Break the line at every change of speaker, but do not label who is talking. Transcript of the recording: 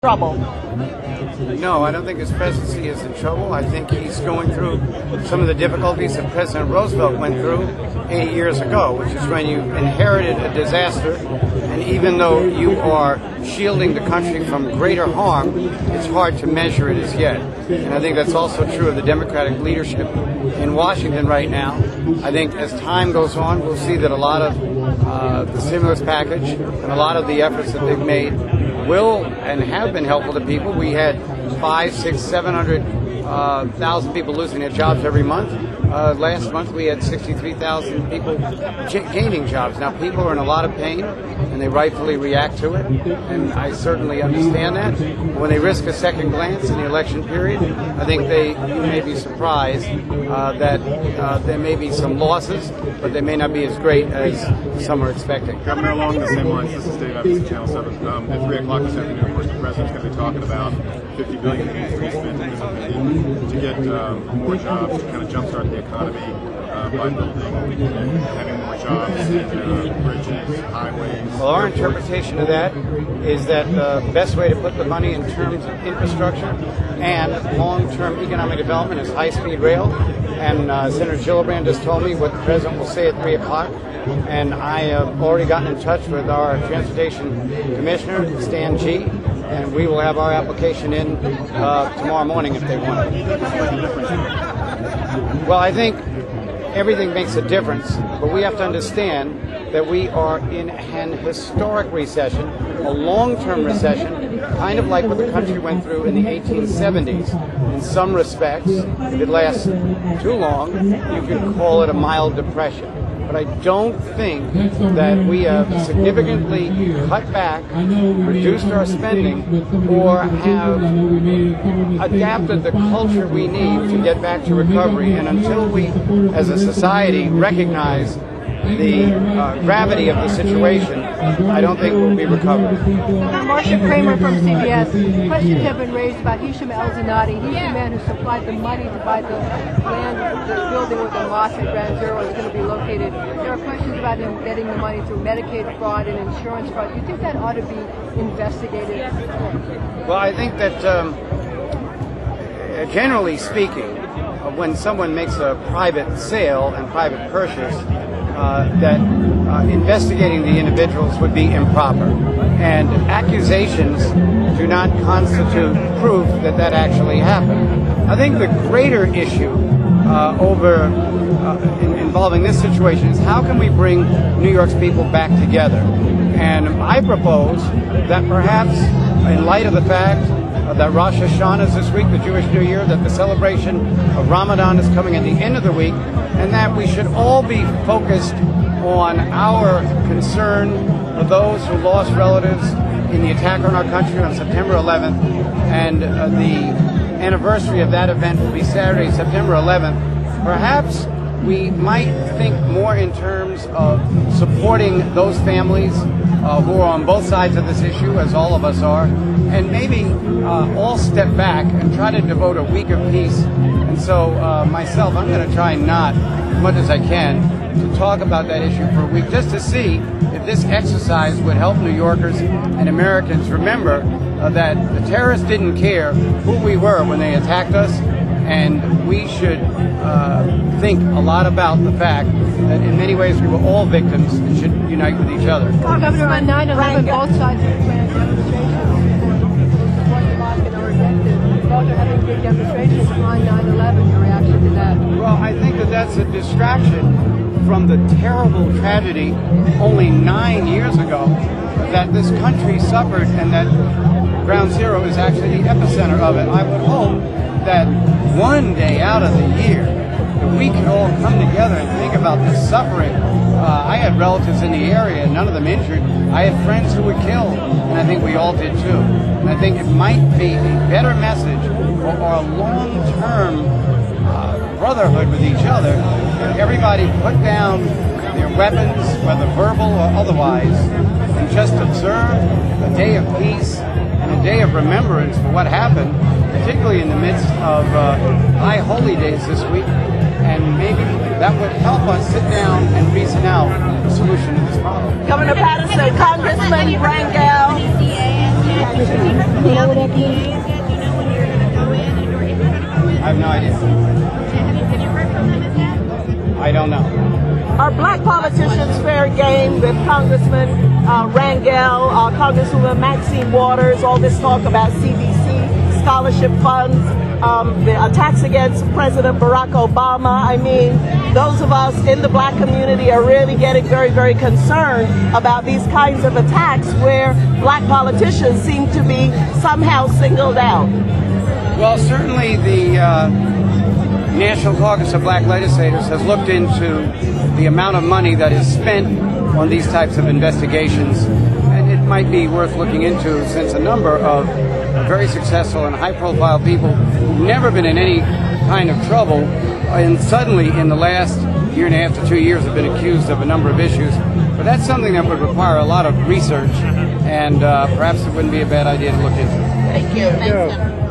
trouble?
No, I don't think his presidency is in trouble. I think he's going through some of the difficulties that President Roosevelt went through 80 years ago, which is when you inherited a disaster, and even though you are shielding the country from greater harm, it's hard to measure it as yet. And I think that's also true of the Democratic leadership in Washington right now. I think as time goes on, we'll see that a lot of the stimulus package and a lot of the efforts that they've made will and have been helpful to people. We had 500, 600, 700,000 people losing their jobs every month. Last month we had 63,000 people gaining jobs. Now people are in a lot of pain and they rightfully react to it, and I certainly understand that. When they risk a second glance in the election period, I think you may be surprised that there may be some losses, but they may not be as great as some are expecting.
Governor, along the same lines, this is Dave Evans, Channel 7. At 3 o'clock this afternoon, of course, the president's going to be talking about $50 billion in spending to get more jobs, to kind of jumpstart the economy by building and having more jobs and bridges, highways.
Well, our interpretation of that is that the best way to put the money in terms of infrastructure and long-term economic development is high-speed rail. And Senator Gillibrand just told me what the president will say at 3 o'clock. And I have already gotten in touch with our transportation commissioner, Stan G., and we will have our application in tomorrow morning if they want it. Well, I think everything makes a difference, but we have to understand that we are in an historic recession, a long-term recession, kind of like what the country went through in the 1870s. In some respects, if it lasts too long, you could call it a mild depression. But I don't think that we have significantly cut back, reduced our spending, or have adapted the culture we need to get back to recovery. And until we, as a society, recognize the gravity of the situation, I don't think we'll be recovered.
Marcia Kramer from CBS. Questions have been raised about Hisham El-Zinadi. He's the man who supplied the money to buy the land, the building where the mosque at Ground Zero is going to be located. There are questions about him getting the money through Medicaid fraud and insurance fraud. Do you think that ought to be investigated?
Well, I think that generally speaking, when someone makes a private sale and private purchase, that investigating the individuals would be improper. And accusations do not constitute proof that that actually happened. I think the greater issue involving this situation is how can we bring New York's people back together? And I propose that perhaps in light of the fact that Rosh Hashanah is this week, the Jewish New Year, that the celebration of Ramadan is coming at the end of the week, and that we should all be focused on our concern for those who lost relatives in the attack on our country on September 11th, and the anniversary of that event will be Saturday, September 11th. Perhaps we might think more in terms of supporting those families who are on both sides of this issue, as all of us are, and maybe all step back and try to devote a week of peace. And so myself, I'm going to try not, as much as I can, to talk about that issue for a week, just to see if this exercise would help New Yorkers and Americans remember that the terrorists didn't care who we were when they attacked us, and we should think a lot about the fact that in many ways we were all victims and should unite with each other.
Governor, on 9/11, both sides have planned demonstrations to support the mosque and are effective. Both are having big demonstrations on 9/11. Your reaction to that?
Well, I think that that's a distraction from the terrible tragedy only 9 years ago that this country suffered, and that Ground Zero is actually the epicenter of it. I would hope that one day out of the year that we could all come together and think about the suffering. I had relatives in the area, none of them injured. I had friends who were killed, and I think we all did too. And I think it might be a better message for our long-term brotherhood with each other if everybody put down their weapons, whether verbal or otherwise, and just observe a day of peace and a day of remembrance for what happened, particularly in the midst of high holy days this week, and maybe that would help us sit down and reason out a solution to this problem.
Governor Paterson, Congressman Rangel.
I have no idea. I don't know.
Are black politicians fair game with Congressman Rangel, Congresswoman Maxine Waters, all this talk about CDC, scholarship funds, the attacks against President Barack Obama? I mean, those of us in the black community are really getting very, very concerned about these kinds of attacks where black politicians seem to be somehow singled out.
Well, certainly the National Caucus of Black Legislators has looked into the amount of money that is spent on these types of investigations, and it might be worth looking into since a number of very successful and high-profile people who've never been in any kind of trouble and suddenly in the last year and a half to 2 years have been accused of a number of issues. But that's something that would require a lot of research, and perhaps it wouldn't be a bad idea to look into.
Thank you.